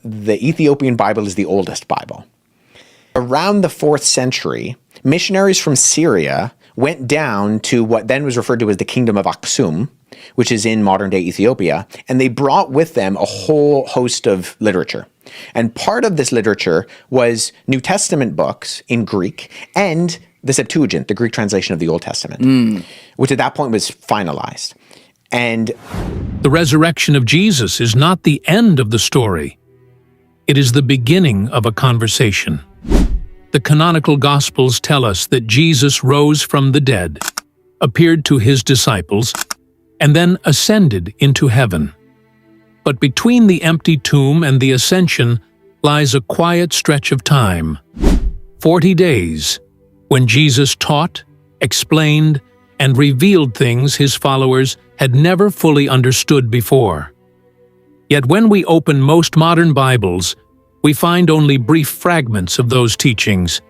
the Ethiopian Bible is the oldest Bible. Around the 4th century, missionaries from Syria went down to what then was referred to as the Kingdom of Aksum, which is in modern-day Ethiopia, and they brought with them a whole host of literature. And part of this literature was New Testament books in Greek and the Septuagint, the Greek translation of the Old Testament, which at that point was finalized. And the resurrection of Jesus is not the end of the story. It is the beginning of a conversation. The canonical Gospels tell us that Jesus rose from the dead, appeared to his disciples, and then ascended into heaven. But between the empty tomb and the ascension lies a quiet stretch of time, 40 days, when Jesus taught, explained, and revealed things his followers had never fully understood before. Yet when we open most modern Bibles, we find only brief fragments of those teachings.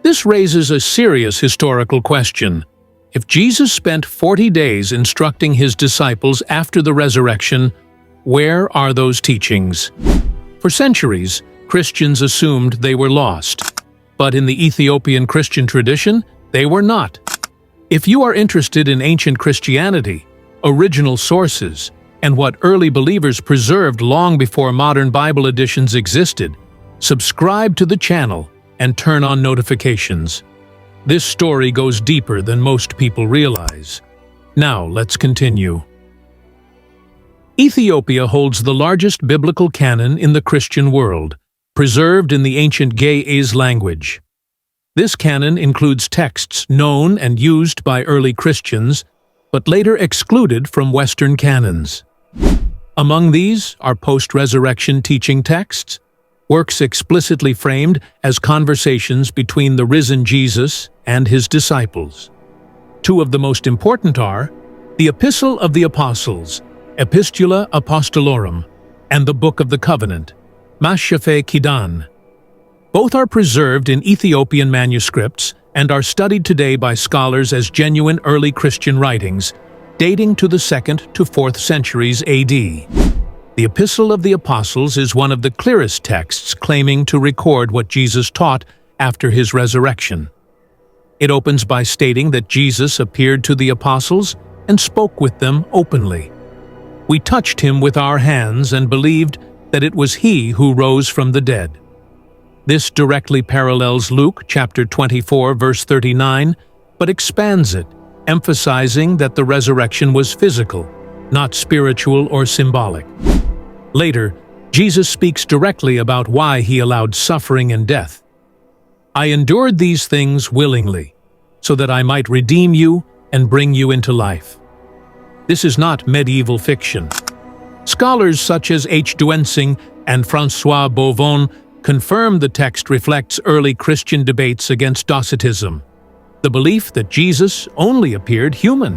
This raises a serious historical question. If Jesus spent 40 days instructing his disciples after the resurrection, where are those teachings? For centuries, Christians assumed they were lost. But in the Ethiopian Christian tradition, they were not. If you are interested in ancient Christianity, original sources, and what early believers preserved long before modern Bible editions existed, subscribe to the channel and turn on notifications. This story goes deeper than most people realize. Now let's continue. Ethiopia holds the largest biblical canon in the Christian world, preserved in the ancient Ge'ez language. This canon includes texts known and used by early Christians, but later excluded from Western canons. Among these are post-resurrection teaching texts, works explicitly framed as conversations between the risen Jesus and his disciples. Two of the most important are the Epistle of the Apostles, Epistula Apostolorum, and the Book of the Covenant, Mashafe Kidan. Both are preserved in Ethiopian manuscripts and are studied today by scholars as genuine early Christian writings, dating to the 2nd to 4th centuries AD. The Epistle of the Apostles is one of the clearest texts claiming to record what Jesus taught after his resurrection. It opens by stating that Jesus appeared to the apostles and spoke with them openly. We touched him with our hands and believed that it was he who rose from the dead. This directly parallels Luke chapter 24, verse 39, but expands it, emphasizing that the resurrection was physical, not spiritual or symbolic. Later, Jesus speaks directly about why he allowed suffering and death. I endured these things willingly, so that I might redeem you and bring you into life. This is not medieval fiction. Scholars such as H. Duensing and François Bovon confirm the text reflects early Christian debates against Docetism, the belief that Jesus only appeared human.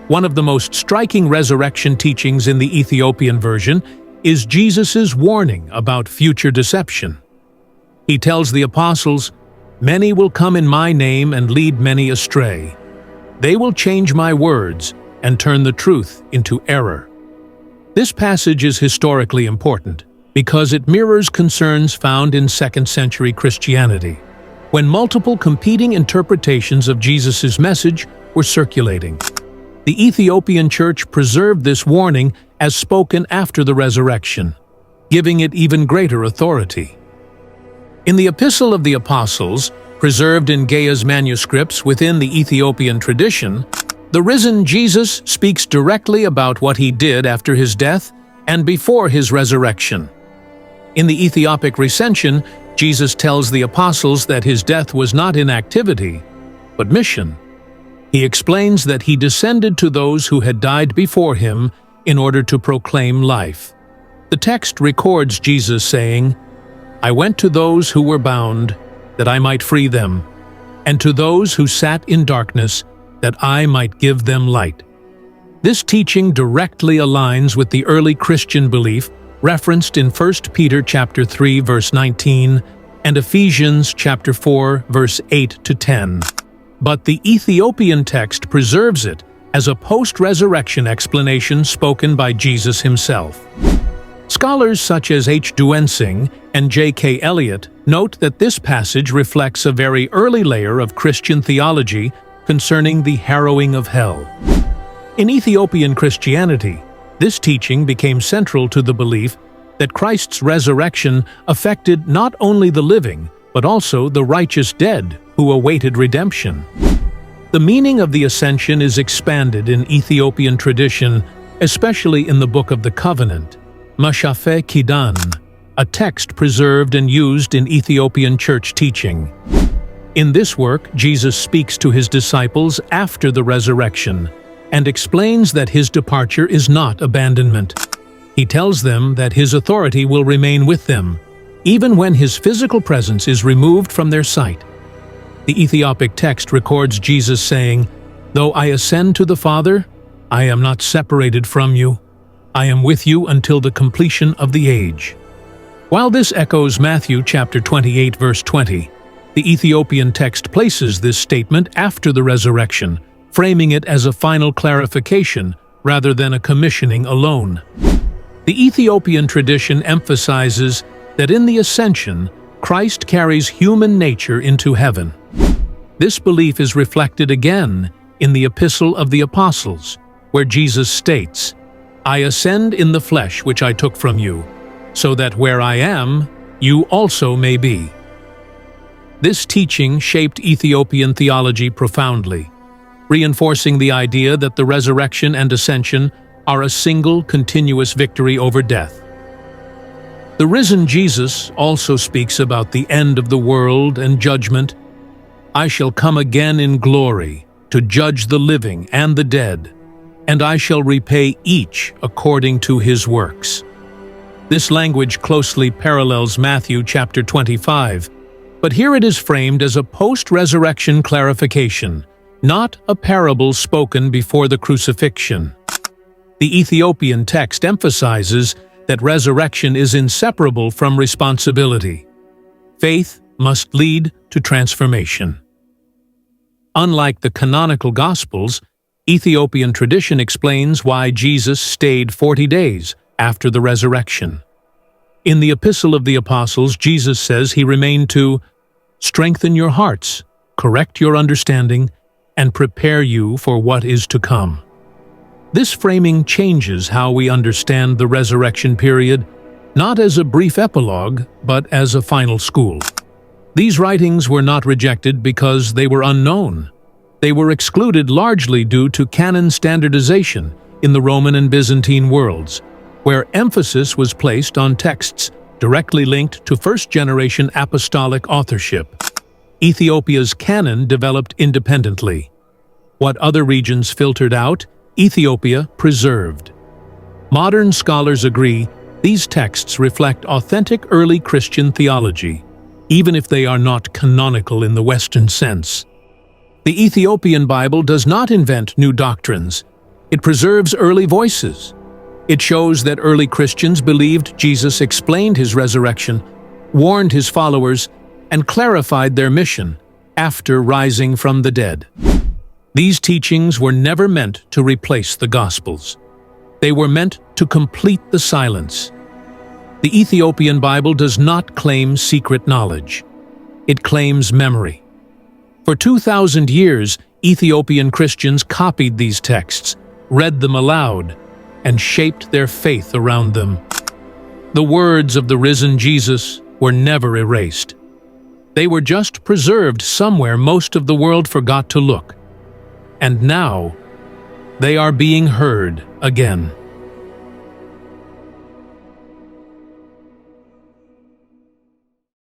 One of the most striking resurrection teachings in the Ethiopian version is Jesus' warning about future deception. He tells the apostles, "Many will come in my name and lead many astray. They will change my words and turn the truth into error." This passage is historically important because it mirrors concerns found in 2nd century Christianity, when multiple competing interpretations of Jesus' message were circulating. The Ethiopian Church preserved this warning as spoken after the resurrection, giving it even greater authority. In the Epistle of the Apostles, preserved in Ge'ez manuscripts within the Ethiopian tradition, the risen Jesus speaks directly about what he did after his death and before his resurrection. In the Ethiopic Ascension, Jesus tells the apostles that his death was not inactivity, but mission. He explains that he descended to those who had died before him in order to proclaim life. The text records Jesus saying, "I went to those who were bound, that I might free them, and to those who sat in darkness, that I might give them light." This teaching directly aligns with the early Christian belief referenced in 1 Peter chapter 3 verse 19 and Ephesians chapter 4 verse 8 to 10. But the Ethiopian text preserves it as a post-resurrection explanation spoken by Jesus himself. Scholars such as H. Duensing and J.K. Elliott note that this passage reflects a very early layer of Christian theology concerning the harrowing of hell. In Ethiopian Christianity, this teaching became central to the belief that Christ's resurrection affected not only the living, but also the righteous dead who awaited redemption. The meaning of the Ascension is expanded in Ethiopian tradition, especially in the Book of the Covenant, Mashafe Kidan, a text preserved and used in Ethiopian church teaching. In this work, Jesus speaks to his disciples after the resurrection and explains that his departure is not abandonment. He tells them that his authority will remain with them, even when his physical presence is removed from their sight. The Ethiopic text records Jesus saying, "Though I ascend to the Father, I am not separated from you. I am with you until the completion of the age." While this echoes Matthew chapter 28, verse 20, the Ethiopian text places this statement after the resurrection, framing it as a final clarification rather than a commissioning alone. The Ethiopian tradition emphasizes that in the Ascension, Christ carries human nature into heaven. This belief is reflected again in the Epistle of the Apostles, where Jesus states, "I ascend in the flesh which I took from you, so that where I am, you also may be." This teaching shaped Ethiopian theology profoundly, reinforcing the idea that the resurrection and ascension are a single, continuous victory over death. The risen Jesus also speaks about the end of the world and judgment. "I shall come again in glory to judge the living and the dead, and I shall repay each according to his works." This language closely parallels Matthew chapter 25, but here it is framed as a post-resurrection clarification, not a parable spoken before the crucifixion. The Ethiopian text emphasizes that resurrection is inseparable from responsibility. Faith must lead to transformation. Unlike the canonical Gospels, Ethiopian tradition explains why Jesus stayed 40 days after the resurrection. In the Epistle of the Apostles, Jesus says he remained to strengthen your hearts, correct your understanding, and prepare you for what is to come. This framing changes how we understand the resurrection period, not as a brief epilogue, but as a final school. These writings were not rejected because they were unknown. They were excluded largely due to canon standardization in the Roman and Byzantine worlds, where emphasis was placed on texts directly linked to first-generation apostolic authorship. Ethiopia's canon developed independently. What other regions filtered out, Ethiopia preserved. Modern scholars agree these texts reflect authentic early Christian theology, even if they are not canonical in the Western sense. The Ethiopian Bible does not invent new doctrines. It preserves early voices. It shows that early Christians believed Jesus explained his resurrection, warned his followers, and clarified their mission after rising from the dead. These teachings were never meant to replace the Gospels. They were meant to complete the silence. The Ethiopian Bible does not claim secret knowledge. It claims memory. For 2,000 years, Ethiopian Christians copied these texts, read them aloud, and shaped their faith around them. The words of the risen Jesus were never erased. They were just preserved somewhere most of the world forgot to look. And now, they are being heard again.